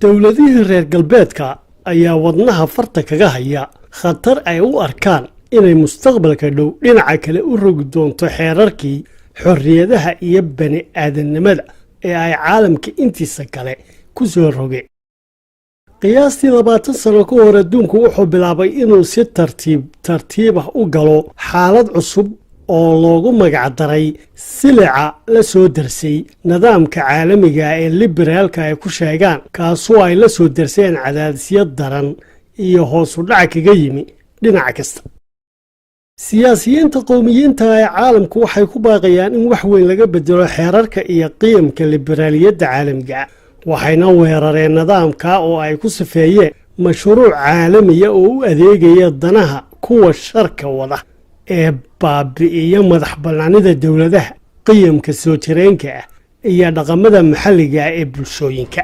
dowladihii reer galbeedka ayaa wadnaha farta kaga haya khatar ay u arkaan inay mustaqbalka dhow dhinaca kale u rogi doonto xeerarkii xorriyadaha iyo bani aadamnimada ee ay caalamka intiisa kale ku soo rogeen. qiyaastii 20 sano ka hor adduunku wuxuu bilaabay inuu si tartiib ah u galo xaalad cusub oo loogu magac daray silica la soo darsay nidaamka caalamiga ee liberaalka ay ku sheegaan, kaasoo ay la soo darseen cadaadisyo daran iyo hoos u dhac kaga yimi dhinac kasta. siyaasiyiinta qowmiyiinta ee caalamku waxay ku baaqayaan in wax weyn laga bedelo xeerarka iyo qiyamka liberaaliyadda caalamiga, waxayna weerareen nidaamka oo ay ku sifeeyeen mashruuc caalamiya oo u adeegaya danaha kuwa sharka wada ee baabi'iya madax bannaanida dowladaha, qiyamka soo jireenka ah iyo dhaqamada maxalliga ee bulshooyinka.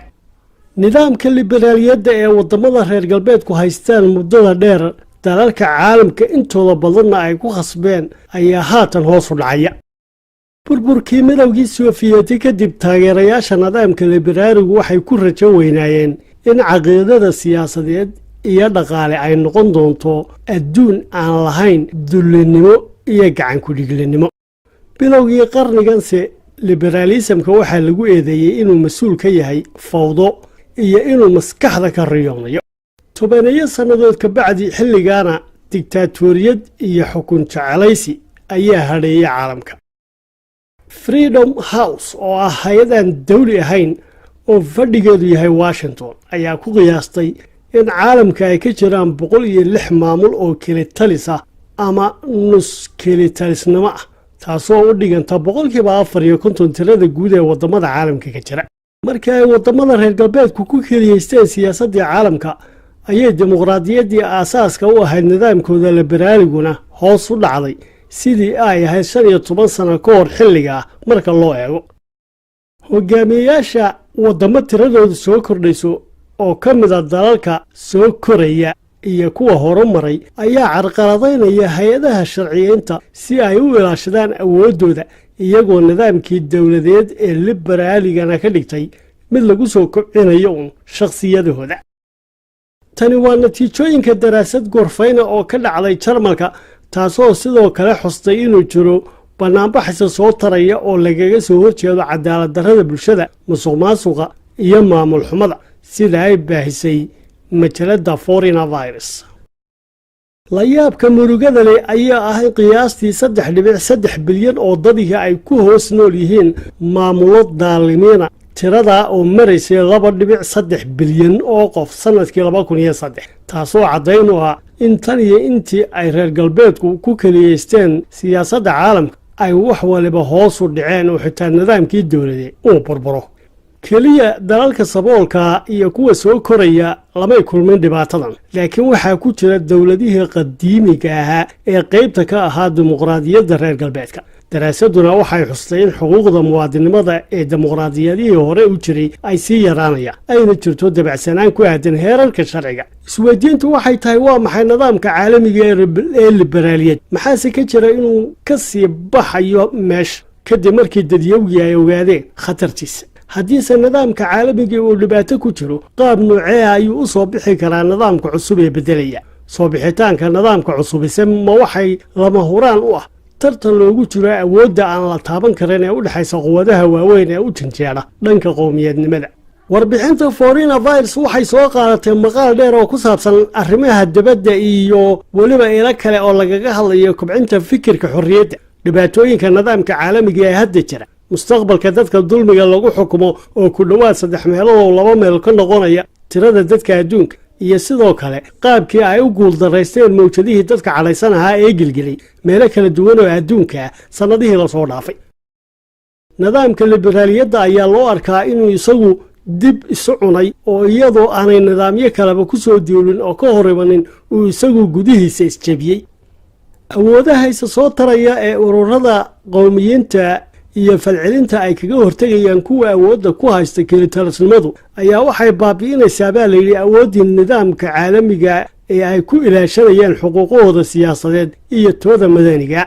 nidaamka liberaaliyadda ee waddamada reer galbeedku haystaan muddada dheer dalalka caalamka intooda badanna ay ku khasbeen ayaa haatan hoos u dhacaya. burburkii midowgii sofiyeeti kadib, taageerayaasha nidaamka liberaaligu waxay ku rajo weynaayeen in caqiidada siyaasadeed iyo dhaqaale ay noqon doonto adduun aan lahayn dullinimo iyo gacan ku-dhiglinimo. bilowgii qarniganse liberaalisamka waxaa lagu eedeeyey inuu mas-uul ka yahay fawdo iyo inuu maskaxda ka riyoonayo. 10 sannadood ka bacdi xilligaana digtaatoriyad iyo xukun jecelaysi ayaa hadheeyay caalamka. freedom house oo ah hay-adaan dawli ahayn oo fadhigeedu yahay Washington ayaa ku qiyaastay in caalamka ay ka jiraan 106 maamul oo kelitalis ah ama nus kelitalisnimo ah, taasoo u dhiganta 4% tirada guud ee waddamada caalamka ka jira. markii ay waddamada reer galbeedku ku keliyeysteen siyaasaddii caalamka ayay dimuqraadiyaddii aasaaska u ahayd nidaamkooda liberaaliguna hoos u dhacday sidii ay ahayd 15 sano ka hor xilliga marka loo eego. hogaamiyayaasha waddamo tiradoodu soo kordhayso oo ka mid ah dalalka soo koraya iyo kuwa horumaray ayaa carqaladaynaya hay-adaha sharciyeynta si ay u ilaashadaan awooddooda, iyagoo nidaamkii dowladeed ee liberaaligana ka dhigtay mid lagu soo kobcinayo uun shakhsiyadahooda. tani waa natiijooyinka daraasad gorfayna oo ka dhacday Jarmalka, taasoo sidoo kale xustay inuu jiro banaanbaxaysa soo taraya oo lagaga soo horjeedo cadaalad darrada bulshada, musuqmaasuqa iyo maamul xumada, sida ay baahisay majalada Foreign Affairs. la yaabka murugada leh ayaa ah in qiyaastii 3.3 bilyan oo dadka ay ku hoos nool yihiin maamulo daalimiina, tirada oo maraysay 2.3 bilyan oo qof sanadkii 2003, taasoo caddayn u ah in tan iyo intii ay reer galbeedku ku keliyeysteen siyaasadda caalamka ay wax waliba hoos u dhaceen oo xitaa nidaamkii dowladeed uu burburo. keliya dalalka saboolka iyo kuwa soo koraya lamay kulmin dhibaatadan, laakiin waxaa ku jira dowladihii qadiimiga ahaa ee qaybta ka ahaa dimuqraadiyadda reer galbeedka. daraasaduna waxay xustay in xuquuqda muwaadinimada ee dimuqraadiyadihii hore u jiray ay sii yaraanayaan, ayna jirto dabacsanaan ku aadan heerarka sharciga. isweydiintu waxay tahay, waa maxay nidaamka caalamiga ee liberaaliyad? maxaase ka jira inuu ka sii baxayo meesha kadib markii dadyowgii ay ogaadeen khatartiisa? haddiise nidaamka caalamiga uu dhibaato ku jiro, qaab noocee ayuu u soo bixi karaa nidaamka cusub ee beddelaya? soo bixitaanka nidaamka cusubise ma waxay lama huraan u ah tartan loogu jiro awoodda aan la taaban karin ee u dhexaysa quwadaha waaweyn ee u janjeera dhanka qowmiyadnimada? warbixinta Foreign Affairs waxay soo qaadatay maqaal dheer oo ku saabsan arrimaha dibadda iyo weliba ilo kale oo lagaga hadlayo kobcinta fikirka xorriyadda, dhibaatooyinka nidaamka caalamiga ee hadda jira, mustaqbalka dadka dulmiga lagu xukumo oo ku dhowaad 3 meelood oo 2 meel ka noqonaya tirada dadka adduunka, iyo sidoo kale qaabkii ay u guuldaraysteen mawjadihii dadka cadhaysan ahaa ee gelgelay meelo kala duwan oo adduunka ah sannadihii la soo dhaafay. nidaamka liberaaliyadda ayaa loo arkaa inuu isagu dib isu cunay, oo iyadoo aanay nidaamyo kaleba ku soo duulin oo ka hor imanin uu isagu gudihiisa isjebiyey. awoodaha isa soo taraya ee ururada qowmiyiinta iyo falcelinta ay kaga hortagayaan kuwa awoodda ku haysta kelitalisnimadu ayaa waxay baabi'inaysaa baa layidhi awooddii nidaamka caalamiga ee ay ku ilaashanayaan xuquuqahooda siyaasadeed iyo tooda madaniga.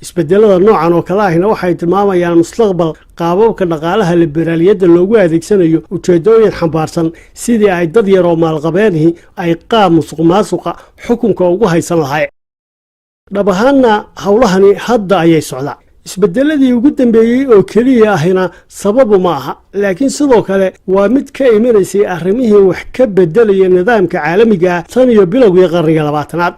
isbedelada noocan oo kale ahina waxay tilmaamayaan mustaqbal qaababka dhaqaalaha liberaaliyadda loogu adeegsanayo ujeedooyin xambaarsan sidii ay dad yar oo maalqabeenihi ay qaab musuq maasuqa xukunka ugu haysan lahayn dhab ahaanna howlahani hadda ayay socdaan isbedeladii ugu dambeeyey oo keliya ahina sababu ma aha laakiin sidoo kale waa mid ka imanaysay arrimihii wax ka bedelaya nidaamka caalamiga ah tan iyo bilowgii qarniga 20aad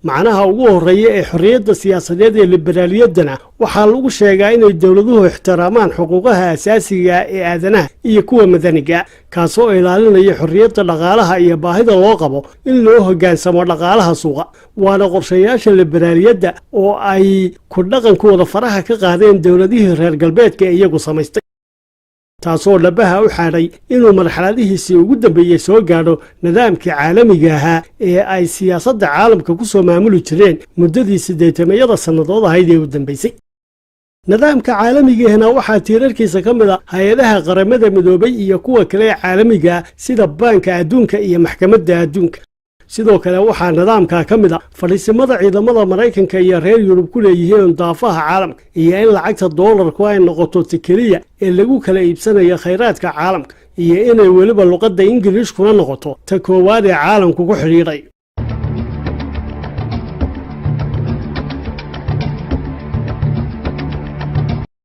macnaha ugu horeeya ee xorriyadda siyaasadeed ee liberaaliyaddana waxaa lagu sheegaa inay dowladuhu ixtiraamaan xuquuqaha asaasiga ee aadanaha iyo kuwa madaniga kaasoo ilaalinaya xorriyadda dhaqaalaha iyo baahida loo qabo in loo hoggaansamo dhaqaalaha suuqa waana qorshayaasha liberaaliyadda oo ay ku dhaqankooda faraha ka qaadeen dowladihii reer galbeedka ee iyagu samaystay taasoo dhabaha u xaadhay inuu marxaladihiisii ugu dambeeyey soo gaadho nidaamkii caalamiga ahaa ee ay siyaasadda caalamka ku soo maamuli jireen muddadii 80 sannadood ahayd ee u dambaysay nidaamka caalamigaahna waxaa tiirarkiisa ka mid a hay-adaha qaramada midoobay iyo kuwa kale ee caalamiga sida baanka adduunka iyo maxkamadda adduunka sidoo kale waxaa nidaamka ka mid a fadhiisimada ciidamada Mareykanka iyo reer Yurub ku leeyihiin daafaha caalamka iyo in lacagta doolarku ay noqoto tikeliya ee lagu kala iibsanayo khayraadka caalamka iyo inay weliba luqadda Ingiriiskuna noqoto ta koowaad ee caalamku ku xiriiray